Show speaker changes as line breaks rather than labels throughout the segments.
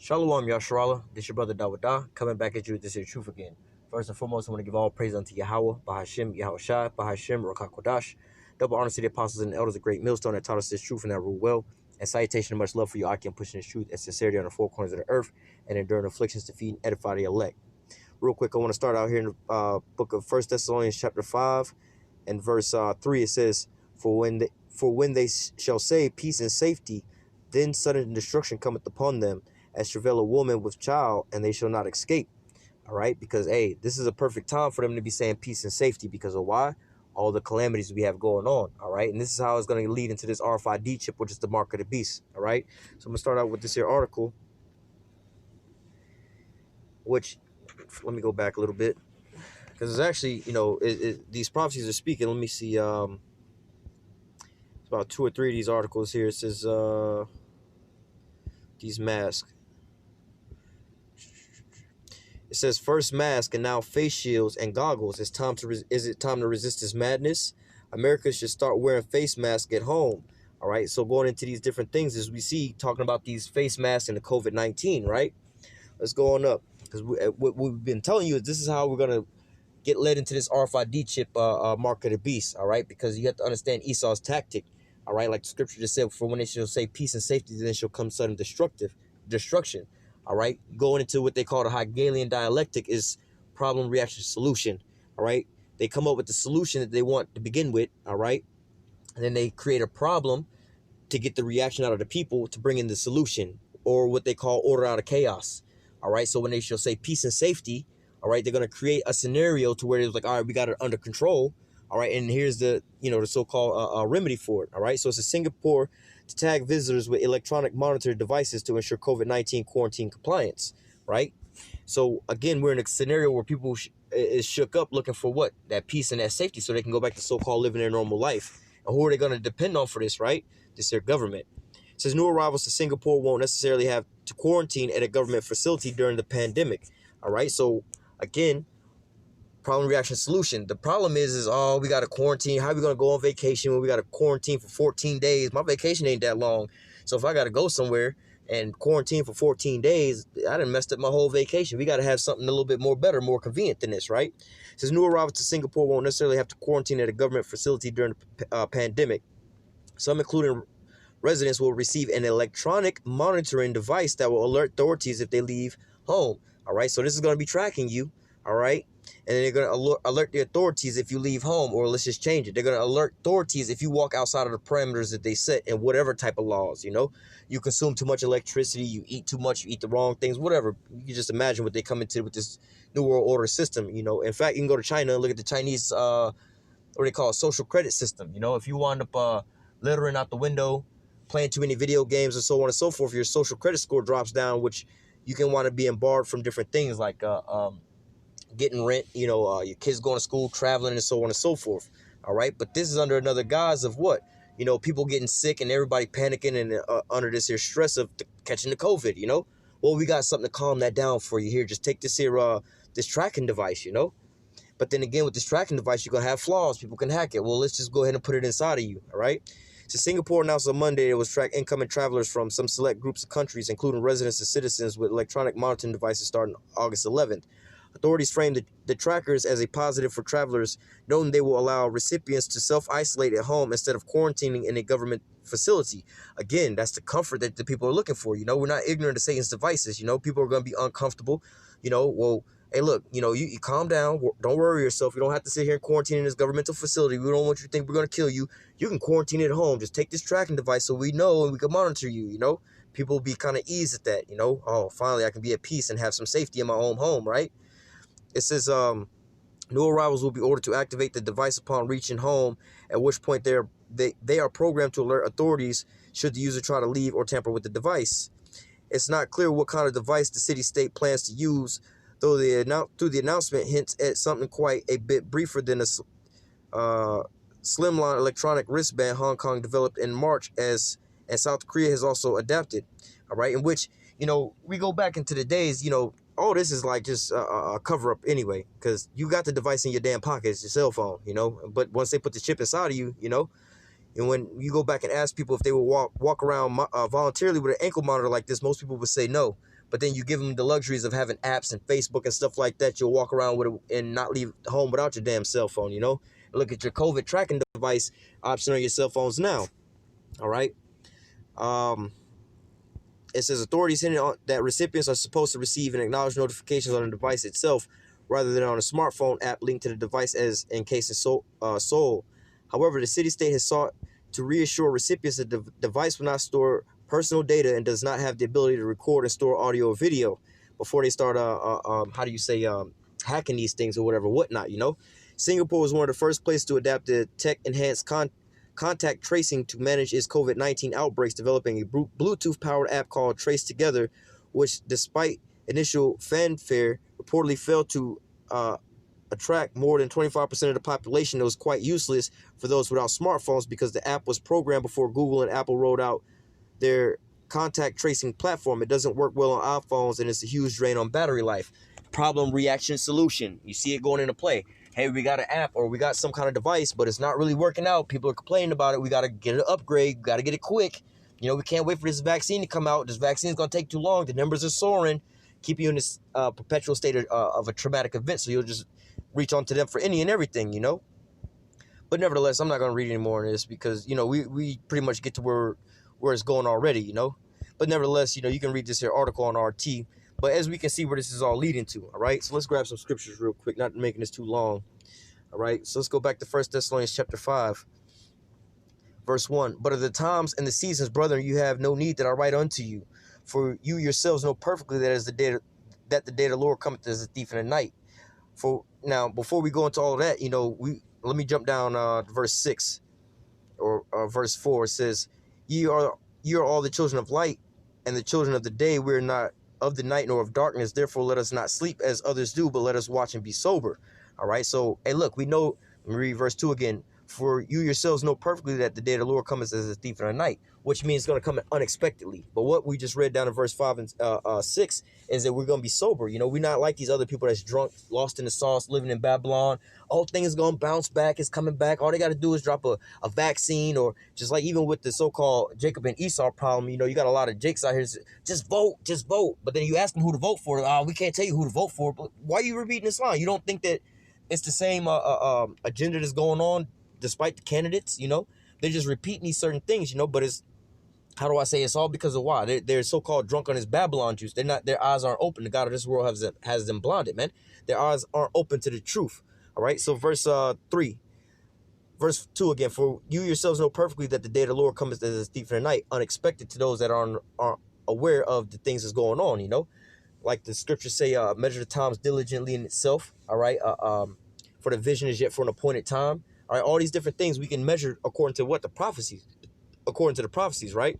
Shalom Yasharala, this your brother Dawada, coming back at you with this here truth again. First and foremost, I want to give all praise unto Yahweh, Bahashim, Yahushai, Bahashim, Rakakodash. Double honor to the apostles and the elders, a great millstone that taught us this truth and that rule well. And salutation and much love for you, Aki, pushing this truth and sincerity on the four corners of the earth and enduring afflictions to feed and edify the elect. Real quick, I want to start out here in the book of 1 Thessalonians chapter 5 and verse 3. It says, For when they shall say peace and safety, then sudden destruction cometh upon them, as travail a woman with child, and they shall not escape. All right, because hey, this is a perfect time for them to be saying peace and safety because of why? All the calamities we have going on. All right, and this is how it's going to lead into this RFID chip, which is the mark of the beast. All right, so I'm gonna start out with this here article, which let me go back a little bit because it's actually, these prophecies are speaking. Let me see. It's about 2 or 3 of these articles here. It says these masks. It says first mask and now face shields and goggles. Is it time to resist this madness? America should start wearing face masks at home. All right. So going into these different things as we see talking about these face masks and the COVID-19, right? Let's go on up because what we've been telling you is this is how we're gonna get led into this RFID chip mark of the beast. All right, because you have to understand Esau's tactic. All right, like the scripture just said, for when they shall say peace and safety, then shall come sudden destruction. All right, going into what they call the Hegelian dialectic is problem, reaction, solution. All right, they come up with the solution that they want to begin with. All right, and then they create a problem to get the reaction out of the people to bring in the solution, or what they call order out of chaos. All right, so when they shall say peace and safety, all right, they're going to create a scenario to where it's like, all right, we got it under control. All right, and here's the so-called remedy for it. All right, so it's in Singapore to tag visitors with electronic monitor devices to ensure COVID-19 quarantine compliance. Right. So again, we're in a scenario where people is shook up looking for what? That peace and that safety so they can go back to so-called living their normal life. And who are they going to depend on for this? Right. This is their government. It says new arrivals to Singapore won't necessarily have to quarantine at a government facility during the pandemic. All right. So again, problem, reaction, solution. The problem is we got to quarantine. How are we going to go on vacation when we got to quarantine for 14 days? My vacation ain't that long. So if I got to go somewhere and quarantine for 14 days, I done messed up my whole vacation. We got to have something a little bit more better, more convenient than this, right? It says new arrivals to Singapore won't necessarily have to quarantine at a government facility during the pandemic. Some, including residents, will receive an electronic monitoring device that will alert authorities if they leave home. All right, so this is going to be tracking you. All right. And then they're going to alert the authorities if you leave home, or let's just change it. They're going to alert authorities if you walk outside of the parameters that they set in whatever type of laws, you consume too much electricity, you eat too much, you eat the wrong things, whatever. You can just imagine what they come into with this new world order system. In fact, you can go to China and look at the Chinese, what they call a social credit system. If you wind up littering out the window, playing too many video games and so on and so forth, your social credit score drops down, which you can wind up being barred from different things like, getting rent, your kids going to school, traveling, and so on and so forth. All right. But this is under another guise of what? People getting sick and everybody panicking and under this here stress of catching the COVID, Well, we got something to calm that down for you here. Just take this here, this tracking device, But then again, with this tracking device, you're going to have flaws. People can hack it. Well, let's just go ahead and put it inside of you. All right. So Singapore announced on Monday it was track incoming travelers from some select groups of countries, including residents and citizens, with electronic monitoring devices starting August 11th. Authorities framed the trackers as a positive for travelers, noting they will allow recipients to self-isolate at home instead of quarantining in a government facility. Again, that's the comfort that the people are looking for. We're not ignorant of Satan's devices. People are going to be uncomfortable. Well, hey, look, you calm down. Don't worry yourself. You don't have to sit here and quarantine in this governmental facility. We don't want you to think we're going to kill you. You can quarantine at home. Just take this tracking device so we know and we can monitor you, People will be kind of eased at that, Oh, finally, I can be at peace and have some safety in my own home, right? It says new arrivals will be ordered to activate the device upon reaching home, at which point they are programmed to alert authorities should the user try to leave or tamper with the device. It's not clear what kind of device the city-state plans to use, though the announcement hints at something quite a bit briefer than a slimline electronic wristband Hong Kong developed in March, and South Korea has also adapted. All right, in which, we go back into the days, all this is like just a cover up anyway, because you got the device in your damn pocket, it's your cell phone, but once they put the chip inside of you, and when you go back and ask people if they will walk around voluntarily with an ankle monitor like this, most people would say no. but then you give them the luxuries of having apps and Facebook and stuff like that. You'll walk around with it and not leave home without your damn cell phone, you know? Look at your COVID tracking device option on your cell phones now. All right. It says authorities hinted that recipients are supposed to receive and acknowledge notifications on the device itself rather than on a smartphone app linked to the device as in case of Seoul. However, the city-state has sought to reassure recipients that the device will not store personal data and does not have the ability to record and store audio or video before they start, hacking these things or whatnot, you know? Singapore was one of the first places to adapt the tech-enhanced contact tracing to manage its COVID-19 outbreaks, developing a Bluetooth-powered app called Trace Together, which, despite initial fanfare, reportedly failed to attract more than 25% of the population. It was quite useless for those without smartphones because the app was programmed before Google and Apple rolled out their contact tracing platform. It doesn't work well on iPhones, and it's a huge drain on battery life. Problem, reaction, solution. You see it going into play. Hey, we got an app or we got some kind of device, but it's not really working out. People are complaining about it. We got to get an upgrade. We got to get it quick. You know, we can't wait for this vaccine to come out. This vaccine is going to take too long. The numbers are soaring, keep you in this perpetual state of a traumatic event. So you'll just reach on to them for any and everything, you know. But nevertheless, I'm not going to read any more on this because, you know, we pretty much get to where it's going already, you know. But nevertheless, you know, you can read this here article on RT. But as we can see where this is all leading to, all right? So let's grab some scriptures real quick, not making this too long, all right? So let's go back to 1 Thessalonians chapter 5, verse 1. But of the times and the seasons, brethren, you have no need that I write unto you. For you yourselves know perfectly that the day of the Lord cometh as a thief in the night. For now, before we go into all of that, you know, let me jump down to verse 6 or verse 4. It says, ye are all the children of light and the children of the day. We are not of the night nor of darkness. Therefore, let us not sleep as others do, but let us watch and be sober. All right. So, hey, look, we know, let me read verse 2 again. For you yourselves know perfectly that the day of the Lord cometh as a thief in the night, which means it's going to come unexpectedly. But what we just read down in verse 5 and 6 is that we're going to be sober. You know, we're not like these other people that's drunk, lost in the sauce, living in Babylon. Oh, things is going to bounce back. It's coming back. All they got to do is drop a vaccine, or just like even with the so-called Jacob and Esau problem, you know, you got a lot of Jakes out here. Just vote. But then you ask them who to vote for. We can't tell you who to vote for. But why are you repeating this line? You don't think that it's the same agenda that's going on despite the candidates, you know? They're just repeating these certain things, you know, but it's, how do I say, it's all because of why? They're so-called drunk on this Babylon juice. Their eyes aren't open. The God of this world has them blinded, man. Their eyes aren't open to the truth, all right? So verse 3, verse 2 again, for you yourselves know perfectly that the day of the Lord cometh as a thief in the night, unexpected to those that aren't aware of the things that's going on, you know? Like the scriptures say, measure the times diligently in itself, all right? For the vision is yet for an appointed time. All right, all these different things we can measure according to what? The prophecies. According to the prophecies, right?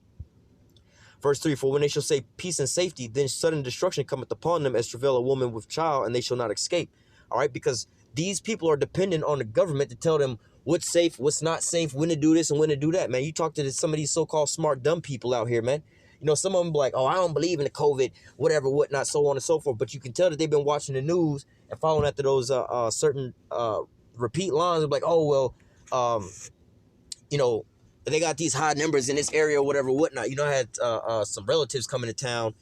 Verse 3, for when they shall say peace and safety, then sudden destruction cometh upon them as travail a woman with child, and they shall not escape. All right, because these people are dependent on the government to tell them what's safe, what's not safe, when to do this and when to do that, man. You talk to some of these so-called smart, dumb people out here, man. You know, some of them be like, oh, I don't believe in the COVID, whatever, whatnot, so on and so forth. But you can tell that they've been watching the news and following after those certain repeat lines of like, oh, well, you know, they got these high numbers in this area or whatever, whatnot. You know, I had some relatives coming to town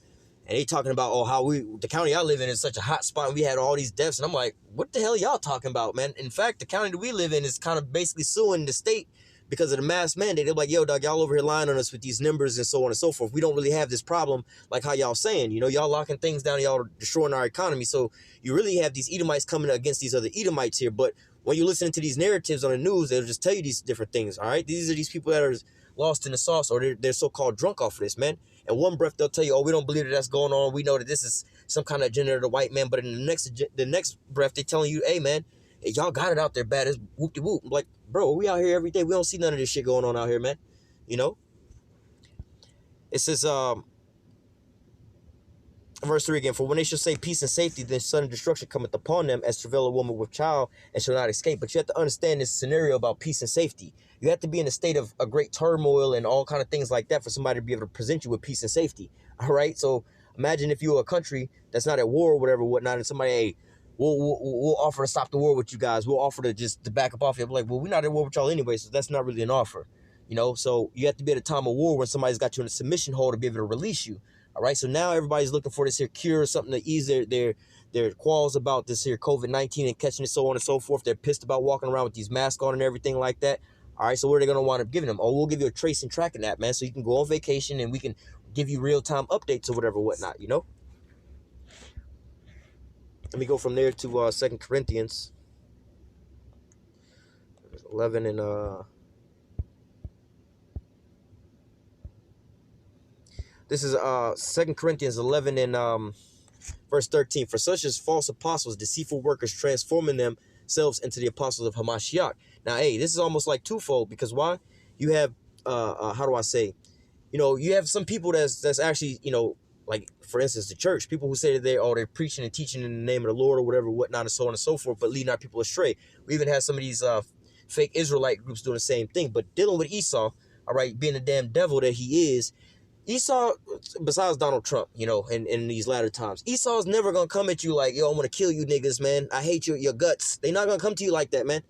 and they talking about, oh, how the county I live in is such a hot spot and we had all these deaths. And I'm like, what the hell y'all talking about, man? In fact, the county that we live in is kind of basically suing the state because of the mask mandate. They're like, yo, dog, y'all over here lying on us with these numbers and so on and so forth. We don't really have this problem like how y'all saying, you know, y'all locking things down, y'all destroying our economy. So you really have these Edomites coming against these other Edomites here. But when you listen to these narratives on the news, they'll just tell you these different things, all right? These are these people that are lost in the sauce, or they're so-called drunk off of this, man. In one breath, they'll tell you, oh, we don't believe that that's going on. We know that this is some kind of agenda of the white man. But in the next breath, they're telling you, hey, man, y'all got it out there bad. It's whoop-de-whoop. I'm like, bro, we out here every day. We don't see none of this shit going on out here, man. You know? It says, verse 3 again, for when they shall say peace and safety, then sudden destruction cometh upon them as travail a woman with child and shall not escape. But you have to understand this scenario about peace and safety. You have to be in a state of a great turmoil and all kind of things like that for somebody to be able to present you with peace and safety. All right? So imagine if you're a country that's not at war or whatever, whatnot, and somebody, hey, we'll offer to stop the war with you guys. We'll offer to back up off you. I'm like, well, we're not at war with y'all anyway, so that's not really an offer. You know, so you have to be at a time of war when somebody's got you in a submission hold to be able to release you. All right, so now everybody's looking for this here cure, something to ease their qualms about this here COVID-19 and catching it, so on and so forth. They're pissed about walking around with these masks on and everything like that. All right, so what are they going to wind up giving them? Oh, we'll give you a trace and tracking app, man, so you can go on vacation and we can give you real-time updates or whatever, whatnot, you know? Let me go from there to 2 Corinthians 11 and this is 2 Corinthians 11 and verse 13. For such as false apostles, deceitful workers, transforming themselves into the apostles of Hamashiach. Now, hey, this is almost like twofold, because why? You have how do I say? You have some people that's actually, like, for instance, the church, people who say that they're preaching and teaching in the name of the Lord or whatever, whatnot, and so on and so forth, but leading our people astray. We even have some of these fake Israelite groups doing the same thing. But dealing with Esau, all right, being the damn devil that he is, Esau, besides Donald Trump, in these latter times, Esau's never going to come at you like, yo, I'm going to kill you niggas, man. I hate your guts. They're not going to come to you like that, man.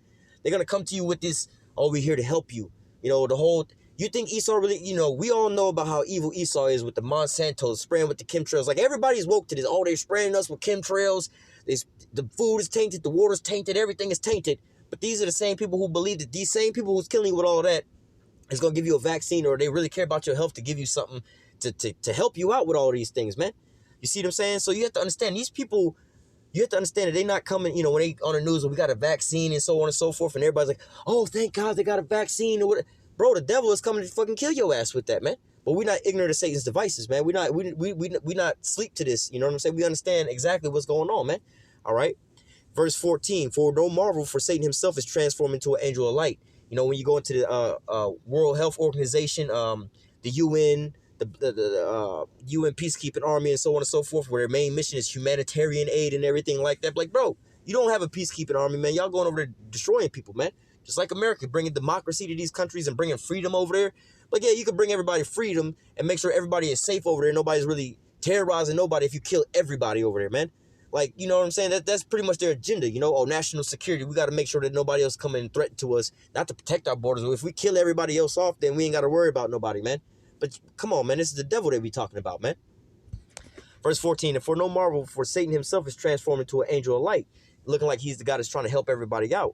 They're going to come to you with this, oh, we're here to help you. You think Esau really, we all know about how evil Esau is with the Monsantos, spraying with the chemtrails. Like, everybody's woke to this. Oh, they're spraying us with chemtrails. The food is tainted. The water's tainted. Everything is tainted. But these are the same people who believe that these same people who's killing you with all that is going to give you a vaccine, or they really care about your health to give you something to help you out with all these things, man. You see what I'm saying? So you have to understand, these people, you have to understand that they're not coming, when they on the news, we got a vaccine and so on and so forth, and everybody's like, oh, thank God they got a vaccine or whatever. Bro, the devil is coming to fucking kill your ass with that, man. But we're not ignorant of Satan's devices, man. We not sleep to this. You know what I'm saying? We understand exactly what's going on, man. All right. Verse 14, for no marvel, for Satan himself is transformed into an angel of light. When you go into the World Health Organization, the UN, the UN peacekeeping army, and so on and so forth, where their main mission is humanitarian aid and everything like that. Like, bro, you don't have a peacekeeping army, man. Y'all going over there destroying people, man. Just like America, bringing democracy to these countries and bringing freedom over there. Like, yeah, you can bring everybody freedom and make sure everybody is safe over there. Nobody's really terrorizing nobody if you kill everybody over there, man. Like, you know what I'm saying? That's pretty much their agenda, Oh, national security. We got to make sure that nobody else come in and threaten to us, not to protect our borders. If we kill everybody else off, then we ain't got to worry about nobody, man. But come on, man. This is the devil that we talking about, man. Verse 14, and for no marvel, for Satan himself is transformed into an angel of light, looking like he's the God that's trying to help everybody out.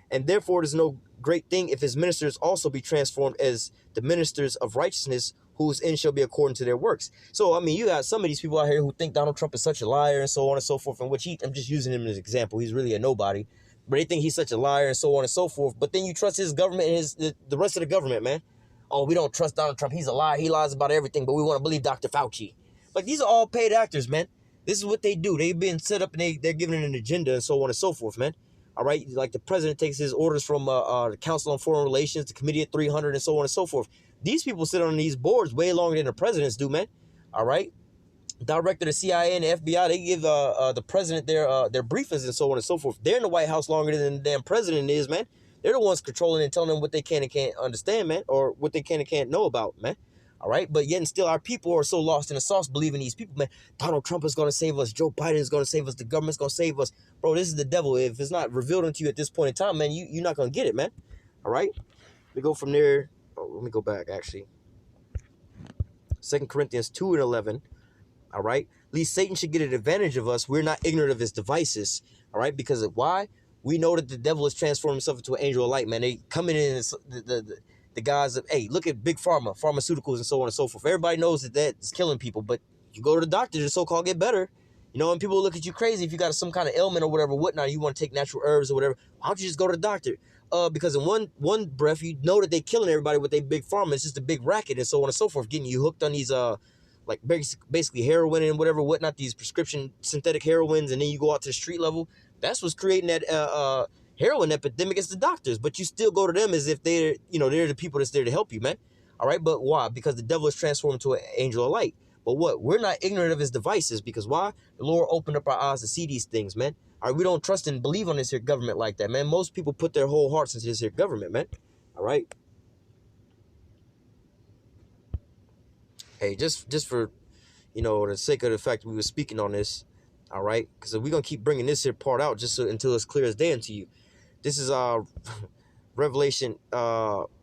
And therefore, it is no great thing if his ministers also be transformed as the ministers of righteousness, whose end shall be according to their works. So, I mean, you got some of these people out here who think Donald Trump is such a liar and so on and so forth, in which I'm just using him as an example. He's really a nobody. But they think he's such a liar and so on and so forth. But then you trust his government and the rest of the government, man. Oh, we don't trust Donald Trump. He's a liar. He lies about everything, but we want to believe Dr. Fauci. Like, these are all paid actors, man. This is what they do. They've been set up and they're given an agenda and so on and so forth, man. All right, like the president takes his orders from the Council on Foreign Relations, the Committee of 300, and so on and so forth. These people sit on these boards way longer than the presidents do, man. All right, director of the CIA and the FBI, they give the president their briefings and so on and so forth. They're in the White House longer than the damn president is, man. They're the ones controlling and telling them what they can and can't understand, man, or what they can and can't know about, man. All right, but yet and still our people are so lost in the sauce believing these people, man. Donald Trump is going to save us. Joe Biden is going to save us. The government's going to save us. Bro, this is the devil. If it's not revealed unto you at this point in time, man, you're not going to get it, man. All right, we go from there. Oh, let me go back, actually. 2 Corinthians 2 and 11. All right, lest Satan should get an advantage of us. We're not ignorant of his devices. All right, because of why? We know that the devil has transformed himself into an angel of light, man. They coming in the guys of, hey, look at big pharma, pharmaceuticals, and so on and so forth. Everybody knows that that's killing people, but you go to the doctor to so-called get better, and people look at you crazy if you got some kind of ailment or whatever, whatnot, you want to take natural herbs or whatever. Why don't you just go to the doctor? Because in one breath, you know that they killing everybody with their big pharma. It's just a big racket and so on and so forth, getting you hooked on these, like basically heroin and whatever, whatnot, these prescription synthetic heroines, and then you go out to the street level. That's what's creating that, heroin epidemic. Is the doctors, but you still go to them as if they're the people that's there to help you, man. All right, but why? Because the devil is transformed into an angel of light. But what? We're not ignorant of his devices, because why? The Lord opened up our eyes to see these things, man. All right, we don't trust and believe on this here government like that, man. Most people put their whole hearts into this here government, man. All right. Hey, just for the sake of the fact we were speaking on this, all right, because we're gonna keep bringing this here part out just until it's clear as day unto you. This is Revelation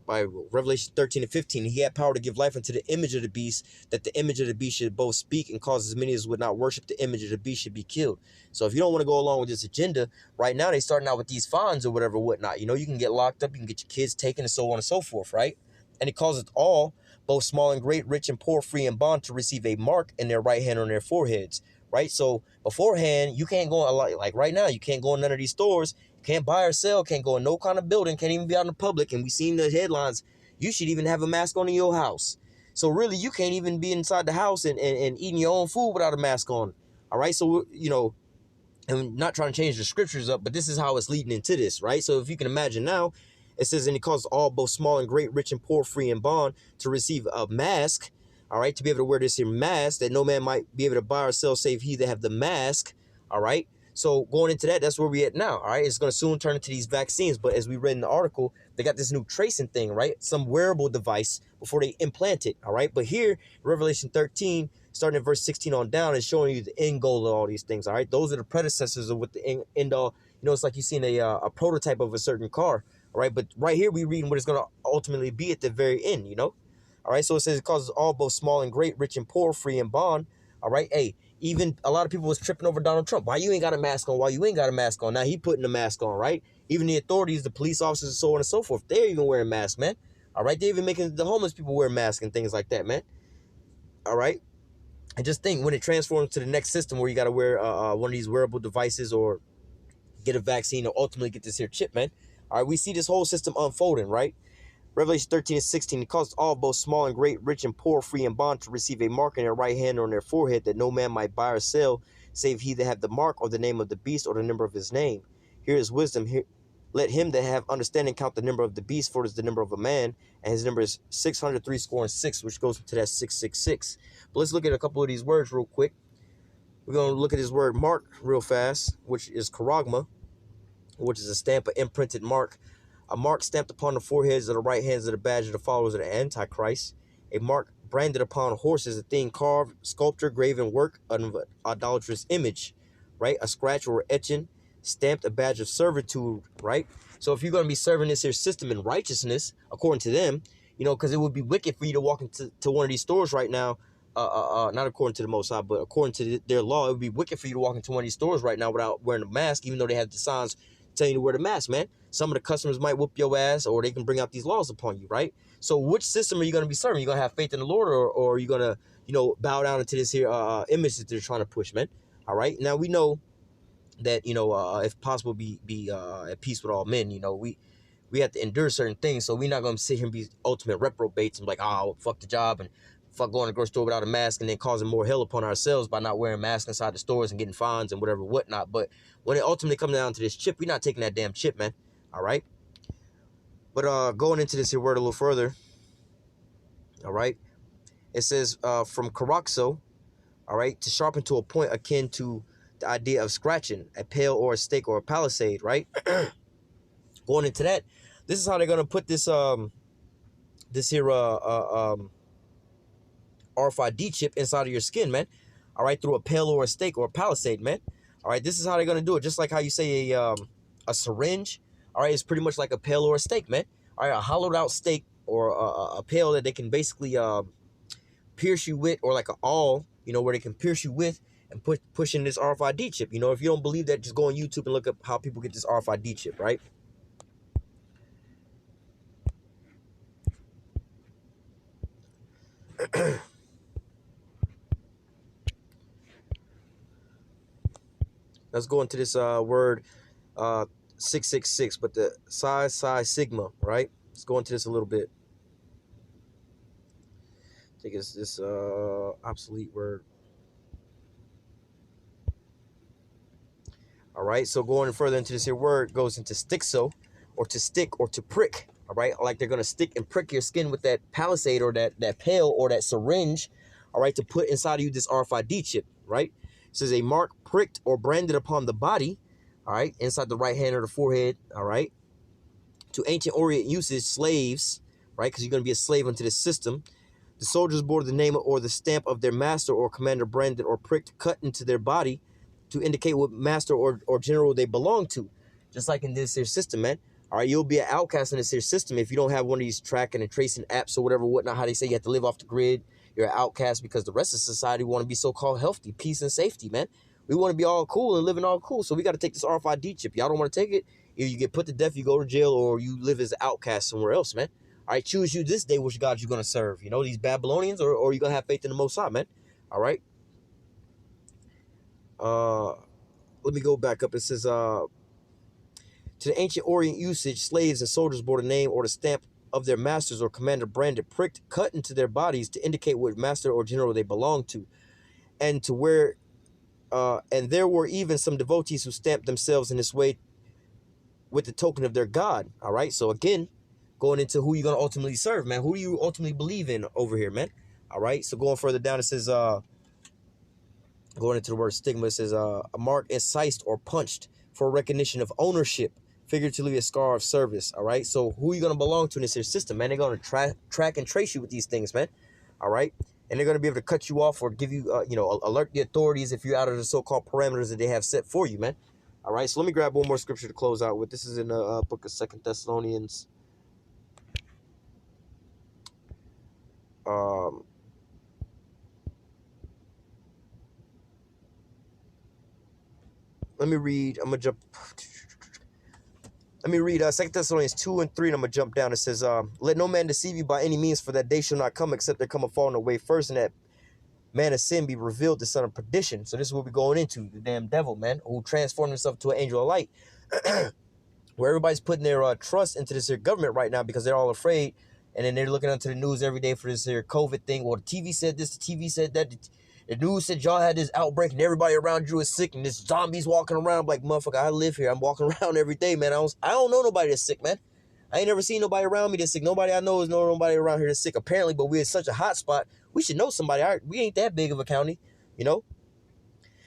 by Revelation 13 and 15, he had power to give life unto the image of the beast, that the image of the beast should both speak and cause as many as would not worship the image of the beast should be killed. So if you don't want to go along with this agenda, right now they starting out with these fines or whatever, whatnot. You know, you can get locked up, you can get your kids taken, and so on and so forth, right? And it causes all, both small and great, rich and poor, free and bond, to receive a mark in their right hand or on their foreheads, right? So beforehand, you can't go like right now, you can't go in none of these stores, can't buy or sell, can't go in no kind of building, can't even be out in the public. And we seen the headlines, you should even have a mask on in your house. So really, you can't even be inside the house and eating your own food without a mask on. All right, so, you know, and I'm not trying to change the scriptures up, but this is how it's leading into this, right? So if you can imagine now, it says, and he caused all, both small and great, rich and poor, free and bond, to receive a mask, all right, to be able to wear this here mask, that no man might be able to buy or sell save he that have the mask, all right? So going into that, that's where we at now, all right? It's going to soon turn into these vaccines, but as we read in the article, they got this new tracing thing, right? Some wearable device before they implant it, all right? But here, Revelation 13, starting at verse 16 on down, is showing you the end goal of all these things, all right? Those are the predecessors of what the end all, you know, it's like you've seen a prototype of a certain car, all right? But right here, we reading what it's going to ultimately be at the very end, you know? All right, so it says it causes all, both small and great, rich and poor, free and bond, all right? Hey, even a lot of people was tripping over Donald Trump. Why you ain't got a mask on? Why you ain't got a mask on? Now he putting the mask on, right? Even the authorities, the police officers, and so on and so forth, they're even wearing masks, man. All right, they're even making the homeless people wear masks and things like that, man. All right, and just think when it transforms to the next system where you got to wear one of these wearable devices or get a vaccine or ultimately get this here chip, man. All right, we see this whole system unfolding, right? Revelation 13 and 16, it caused all, both small and great, rich and poor, free and bond, to receive a mark in their right hand or on their forehead, that no man might buy or sell, save he that have the mark or the name of the beast or the number of his name. Here is wisdom. Here, let him that have understanding count the number of the beast, for it is the number of a man, and his number is 603 which goes into that 666. But let's look at a couple of these words real quick. We're going to look at this word mark real fast, which is charagma, which is a stamp, an imprinted mark. A mark stamped upon the foreheads of the right hands of the badge of the followers of the Antichrist. A mark branded upon horses, a thing carved, sculpture, graven work of an idolatrous image, right? A scratch or etching, stamped, a badge of servitude, right? So if you're going to be serving this here system in righteousness, according to them, you know, because it would be wicked for you to walk into one of these stores right now, not according to the Most High, but according to their law, it would be wicked for you to walk into one of these stores right now without wearing a mask, even though they have the signs telling you to wear the mask, man. Some of the customers might whoop your ass, or they can bring out these laws upon you, right? So which system are you going to be serving? You going to have faith in the Lord, or are you going to, you know, bow down into this here image that they're trying to push, man? All right. Now we know that, you know, if possible, be at peace with all men. You know, we have to endure certain things, so we're not going to sit here and be ultimate reprobates and be like, oh, fuck the job and fuck going to the grocery store without a mask and then causing more hell upon ourselves by not wearing masks inside the stores and getting fines and whatever, whatnot. But when it ultimately comes down to this chip, we're not taking that damn chip, man. All right. But going into this here word a little further, all right, it says from caraxo, all right, to sharpen to a point akin to the idea of scratching, a pail or a stake or a palisade, right? Going into that, this is how they're gonna put this this here RFID chip inside of your skin, man. All right, through a pail or a stake or a palisade, man. All right, this is how they're gonna do it. Just like how you say a syringe. All right, it's pretty much like a pail or a stake, man. All right, a hollowed out stake or a pail that they can basically pierce you with, or like an awl, you know, where they can pierce you with and push in this RFID chip. You know, if you don't believe that, just go on YouTube and look up how people get this RFID chip, right? Let's go into this word 666, but the psi sigma, right? Let's go into this a little bit. I think it's this obsolete word. All right, so going further into this here word goes into stixo, or to stick or to prick. All right, like they're gonna stick and prick your skin with that palisade or that pail or that syringe. All right, to put inside of you this RFID chip. Right, it says a mark pricked or branded upon the body. All right, inside the right hand or the forehead. All right, to ancient Orient usage, slaves. Right, because you're gonna be a slave unto this system. The soldiers bore the name or the stamp of their master or commander branded or pricked, cut into their body, to indicate what master or general they belong to, just like in this here system, man. All right, you'll be an outcast in this here system if you don't have one of these tracking and tracing apps or whatever, whatnot. How they say you have to live off the grid. You're an outcast because the rest of society want to be so-called healthy, peace and safety, man. We want to be all cool and living all cool. So we got to take this RFID chip. Y'all don't want to take it. Either you get put to death, you go to jail, or you live as an outcast somewhere else, man. All right, choose you this day which God you're going to serve. You know, these Babylonians, or you're going to have faith in the Most High, man. All right. Let me go back up. It says, to the ancient Orient usage, slaves and soldiers bore the name or the stamp of their masters or commander branded, pricked, cut into their bodies to indicate what master or general they belonged to, and to where, and there were even some devotees who stamped themselves in this way with the token of their God. All right, so again, going into who you're gonna ultimately serve, man. Who do you ultimately believe in over here, man? All right, so going further down, it says, going into the word stigma, it says, a mark incised or punched for recognition of ownership, figuratively a scar of service. All right, so who are you going to belong to in this here system, man? They're going to track and trace you with these things, man. All right, and they're going to be able to cut you off or give you, alert the authorities if you're out of the so-called parameters that they have set for you, man. All right, so let me grab one more scripture to close out with. This is in the book of 2 Thessalonians. Let me read. I'm going to jump. Let me read 2 Thessalonians 2 and 3, and I'm going to jump down. It says, let no man deceive you by any means, for that day shall not come except there come a falling away first, and that man of sin be revealed, the son of perdition. So this is what we're going into, the damn devil, man, who transformed himself to an angel of light. Where everybody's putting their trust into this here government right now because they're all afraid, and then they're looking onto the news every day for this here COVID thing. Well, the TV said this, the TV said that. The news said y'all had this outbreak and everybody around you is sick and this zombies walking around. I'm like, motherfucker, I live here. I'm walking around every day, man. I don't know nobody that's sick, man. I ain't never seen nobody around me that's sick. Nobody I know is nobody around here that's sick, apparently, but we're in such a hot spot. We should know somebody. We ain't that big of a county, you know?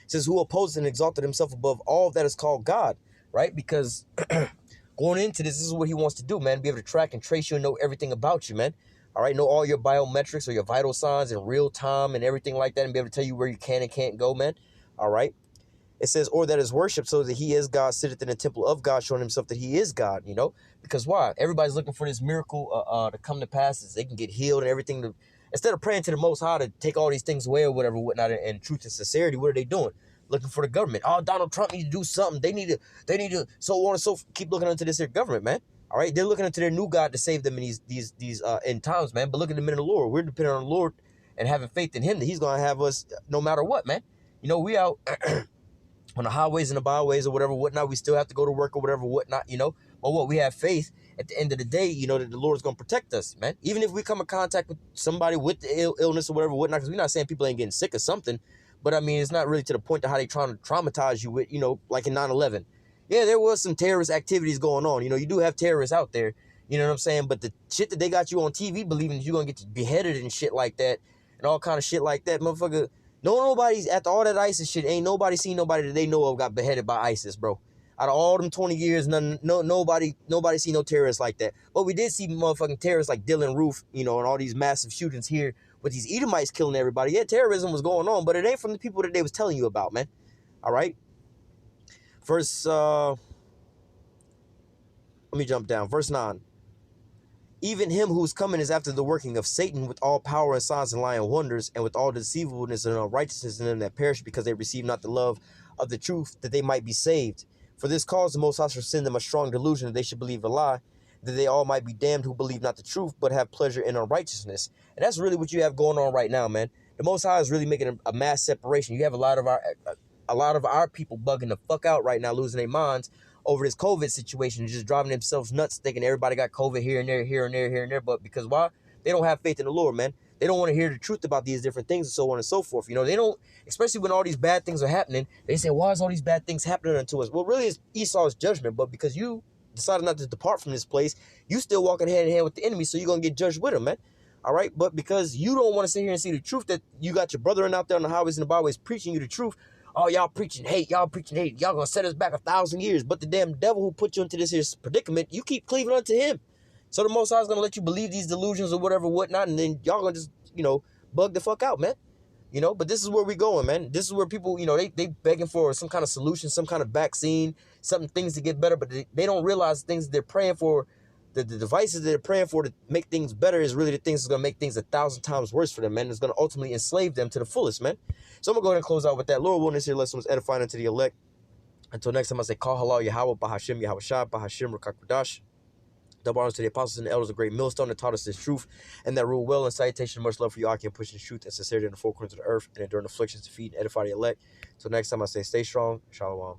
It says, who opposed and exalted himself above all that is called God, right? Because going into this is what he wants to do, man. Be able to track and trace you and know everything about you, man. All right, know all your biometrics or your vital signs in real time and everything like that, and be able to tell you where you can and can't go, man. All right. It says, or that is worship, so that he is God, sitteth in the temple of God, showing himself that he is God, you know? Because why? Everybody's looking for this miracle to come to pass, so they can get healed and everything. Instead of praying to the Most High to take all these things away or whatever, whatnot, and truth and sincerity, what are they doing? Looking for the government. Oh, Donald Trump needs to do something. They need to, so on and so forth. Keep looking into this here government, man. All right, they're looking into their new God to save them in these end times, man. But look at them in the Lord. We're depending on the Lord and having faith in Him that He's gonna have us no matter what, man. You know, we out on the highways and the byways or whatever, whatnot. We still have to go to work or whatever, whatnot. You know, but what we have faith at the end of the day, you know, that the Lord is gonna protect us, man. Even if we come in contact with somebody with the illness or whatever, whatnot, because we're not saying people ain't getting sick or something, but I mean, it's not really to the point to how they trying to traumatize you with, you know, like in 9/11. Yeah, there was some terrorist activities going on. You know, you do have terrorists out there. You know what I'm saying? But the shit that they got you on TV believing that you're going to get beheaded and shit like that and all kind of shit like that, motherfucker. Nobody's, after all that ISIS shit, ain't nobody seen nobody that they know of got beheaded by ISIS, bro. Out of all them 20 years, nobody seen no terrorists like that. But we did see motherfucking terrorists like Dylan Roof, you know, and all these massive shootings here with these Edomites killing everybody. Yeah, terrorism was going on, but it ain't from the people that they was telling you about, man. All right? Verse, let me jump down. Verse 9. Even him whose coming is after the working of Satan with all power and signs and lying wonders, and with all deceivableness and unrighteousness in them that perish, because they receive not the love of the truth, that they might be saved. For this cause the Most High shall send them a strong delusion, that they should believe a lie, that they all might be damned who believe not the truth, but have pleasure in unrighteousness. And that's really what you have going on right now, man. The Most High is really making a mass separation. You have a lot of our people bugging the fuck out right now, losing their minds over this COVID situation, just driving themselves nuts, thinking everybody got COVID here and there, here and there, here and there. But because why? They don't have faith in the Lord, man. They don't want to hear the truth about these different things and so on and so forth. You know, they don't, especially when all these bad things are happening, they say, why is all these bad things happening unto us? Well, really, it's Esau's judgment, but because you decided not to depart from this place, you still walking hand in hand with the enemy, so you're going to get judged with him, man. All right, but because you don't want to sit here and see the truth, that you got your brethren out there on the highways and the byways preaching you the truth. Oh, y'all preaching hate. Y'all going to set us back 1,000 years. But the damn devil who put you into this here predicament, you keep cleaving unto him. So the Most High is going to let you believe these delusions or whatever, whatnot, and then y'all going to just, you know, bug the fuck out, man. You know, but this is where we going, man. This is where people, you know, they begging for some kind of solution, some kind of vaccine, things to get better, but they don't realize things they're praying for, the devices that they're praying for to make things better is really the things that's going to make things 1,000 times worse for them, man. It's going to ultimately enslave them to the fullest, man. So I'm going to go ahead and close out with that. Lord willing, this here lesson was edifying unto the elect. Until next time, I say, call halal Yahweh, Bahashim Yahweh Shah, Bahashim Rakakwadash. Double honors to the apostles and the elders of great millstone that taught us this truth and that rule well. And salutation, much love for you, Aki, and pushing truth and sincerity in the four corners of the earth and enduring afflictions to feed and edify the elect. Till next time, I say, stay strong. Shalom.